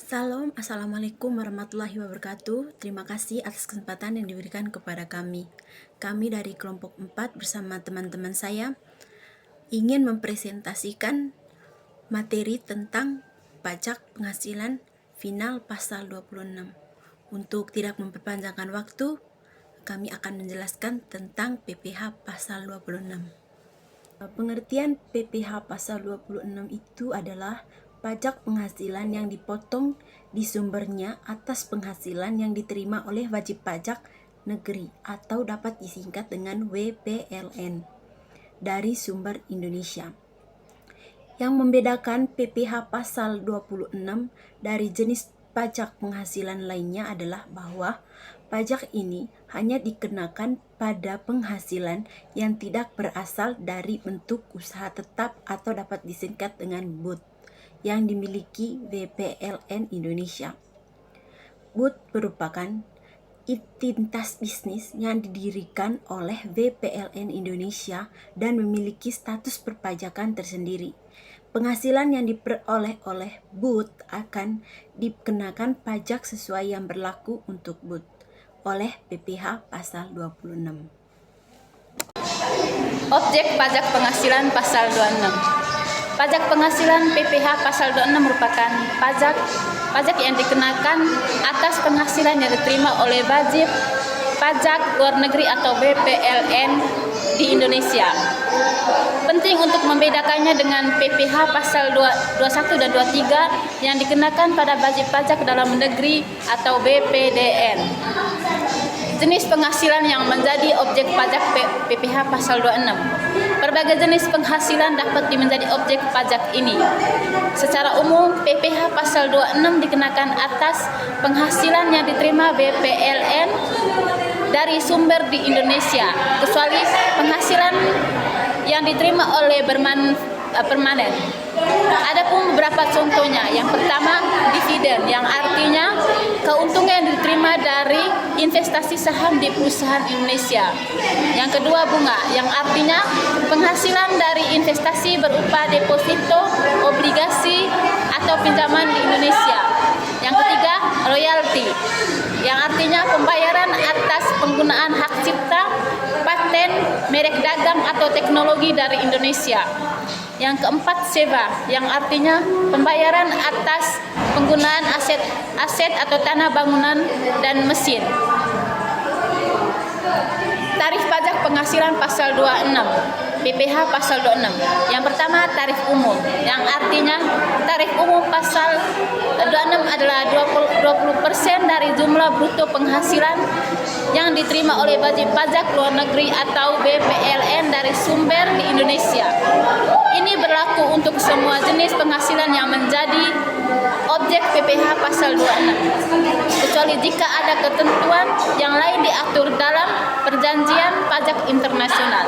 Salam, Assalamualaikum warahmatullahi wabarakatuh. Terima kasih atas kesempatan yang diberikan kepada kami. Kami dari kelompok 4 bersama teman-teman saya ingin mempresentasikan materi tentang pajak penghasilan final pasal 26. Untuk tidak memperpanjangkan waktu, kami akan menjelaskan tentang PPh pasal 26. Pengertian PPh pasal 26 itu adalah pajak penghasilan yang dipotong di sumbernya atas penghasilan yang diterima oleh wajib pajak negeri atau dapat disingkat dengan WPLN dari sumber Indonesia. Yang membedakan PPh pasal 26 dari jenis pajak penghasilan lainnya adalah bahwa pajak ini hanya dikenakan pada penghasilan yang tidak berasal dari bentuk usaha tetap atau dapat disingkat dengan BUT yang dimiliki WPLN Indonesia. BUT merupakan entitas bisnis yang didirikan oleh WPLN Indonesia dan memiliki status perpajakan tersendiri. Penghasilan yang diperoleh oleh BUT akan dikenakan pajak sesuai yang berlaku untuk BUT oleh PPh pasal 26. Objek pajak penghasilan pasal 26. Pajak penghasilan PPh pasal 26 merupakan pajak yang dikenakan atas penghasilan yang diterima oleh wajib pajak luar negeri atau WPLN di Indonesia. Penting untuk membedakannya dengan PPh pasal 21 dan 23 yang dikenakan pada wajib pajak dalam negeri atau BPDN. Jenis penghasilan yang menjadi objek pajak PPh pasal 26. Berbagai jenis penghasilan dapat menjadi objek pajak ini. Secara umum, PPh pasal 26 dikenakan atas penghasilan yang diterima BPLN dari sumber di Indonesia, kecuali penghasilan yang diterima oleh permanen. Adapun beberapa contohnya. Yang pertama, dividen, yang artinya keuntungan yang diterima dari investasi saham di perusahaan Indonesia. Yang kedua, bunga, yang artinya penghasilan dari investasi berupa deposito, obligasi, atau pinjaman di Indonesia. Yang ketiga, royalti, yang artinya pembayaran atas penggunaan hak cipta, paten, merek dagang, atau teknologi dari Indonesia. Yang keempat, sewa, yang artinya pembayaran atas penggunaan aset atau tanah bangunan dan mesin. Tarif pajak penghasilan pasal 26, PPh pasal 26. Yang pertama, tarif umum, yang artinya tarif umum pasal 26 adalah 20% dari jumlah bruto penghasilan yang diterima oleh wajib pajak luar negeri atau WPLN dari sumber di Indonesia. Ini berlaku untuk semua jenis penghasilan yang menjadi objek PPh pasal 26, kecuali jika ada ketentuan yang lain diatur dalam perjanjian pajak internasional.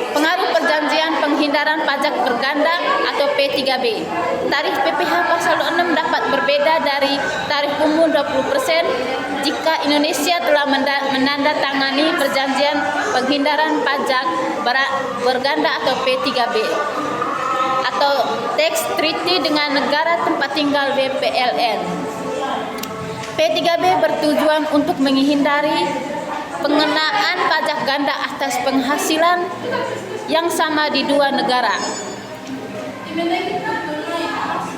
Pengaruh perjanjian penghindaran pajak berganda atau P3B. Tarif PPh pasal 26 dapat berbeda dari tarif umum 20% jika Indonesia telah menandatangani perjanjian penghindaran pajak berganda atau P3B atau tax treaty dengan negara tempat tinggal WPLN. P3B bertujuan untuk menghindari pengenaan pajak ganda atas penghasilan yang sama di dua negara.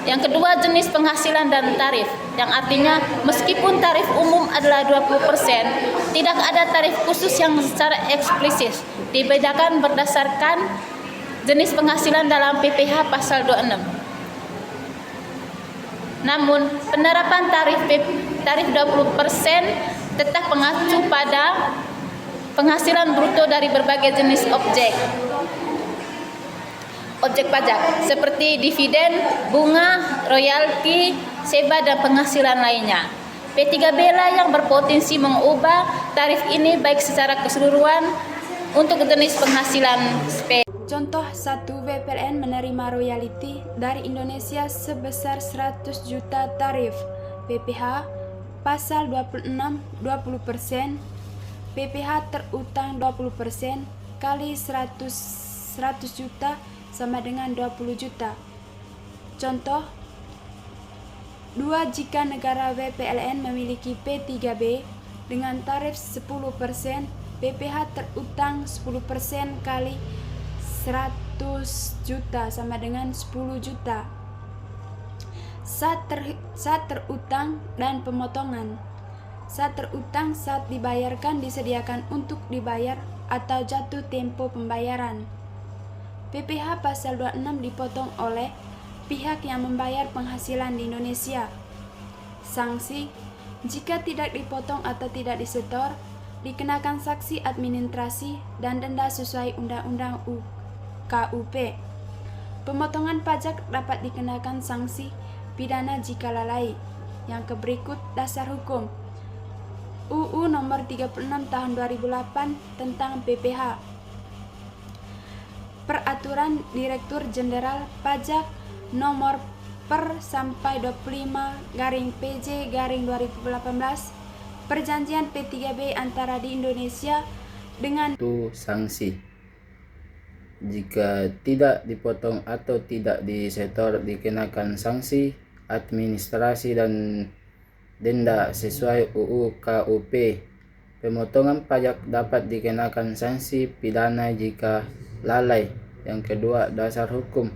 Yang kedua, jenis penghasilan dan tarif, yang artinya meskipun tarif umum adalah 20%, tidak ada tarif khusus yang secara eksplisit dibedakan berdasarkan jenis penghasilan dalam PPh pasal 26. Namun, penerapan tarif 20% tetap mengacu pada penghasilan bruto dari berbagai jenis objek pajak seperti dividen, bunga, royalti, sewa, dan penghasilan lainnya. P3B lah yang berpotensi mengubah tarif ini baik secara keseluruhan untuk jenis penghasilan Contoh 1, WPLN menerima royalti dari Indonesia sebesar 100 juta tarif PPh pasal 26 20%, PPh terutang 20% kali 100 juta sama dengan 20 juta. Contoh 2. Jika negara WPLN memiliki P3B dengan tarif 10%, PPh terutang 10% kali 100 juta sama dengan 10 juta. Saat terutang dan pemotongan. Saat terutang, saat dibayarkan disediakan untuk dibayar atau jatuh tempo pembayaran. PPh pasal 26 dipotong oleh pihak yang membayar penghasilan di Indonesia. Sanksi: jika tidak dipotong atau tidak disetor, dikenakan sanksi administrasi dan denda sesuai Undang-Undang KUP. Pemotongan pajak dapat dikenakan sanksi pidana jika lalai. Yang berikut dasar hukum. UU nomor 36 tahun 2008 tentang PPh. Peraturan Direktur Jenderal Pajak nomor per sampai 25/PJ/2018, Perjanjian P3B antara di Indonesia dengan itu sanksi. Jika tidak dipotong atau tidak disetor, dikenakan sanksi administrasi dan denda sesuai UU KUP. Pemotongan pajak dapat dikenakan sanksi pidana jika lalai. Yang kedua, dasar hukum.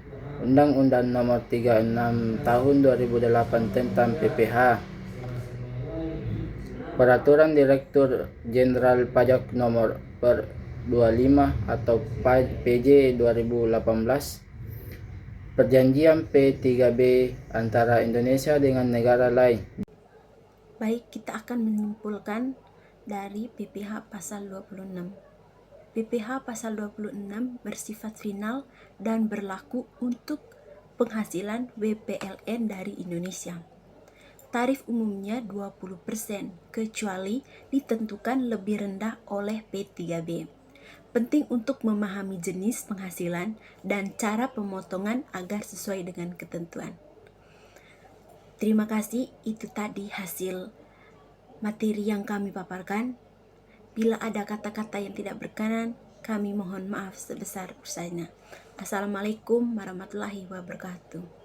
Undang-Undang Nomor 36 Tahun 2008 tentang PPh. Peraturan Direktur Jenderal Pajak Nomor per 25 atau PJ 2018. Perjanjian P3B antara Indonesia dengan negara lain. Baik, kita akan menyimpulkan dari PPh pasal 26. PPh pasal 26 bersifat final dan berlaku untuk penghasilan WPLN dari Indonesia. Tarif umumnya 20%, kecuali ditentukan lebih rendah oleh P3B. Penting untuk memahami jenis penghasilan dan cara pemotongan agar sesuai dengan ketentuan. Terima kasih, itu tadi hasil materi yang kami paparkan. Bila ada kata-kata yang tidak berkenan, kami mohon maaf sebesar-besarnya. Assalamualaikum warahmatullahi wabarakatuh.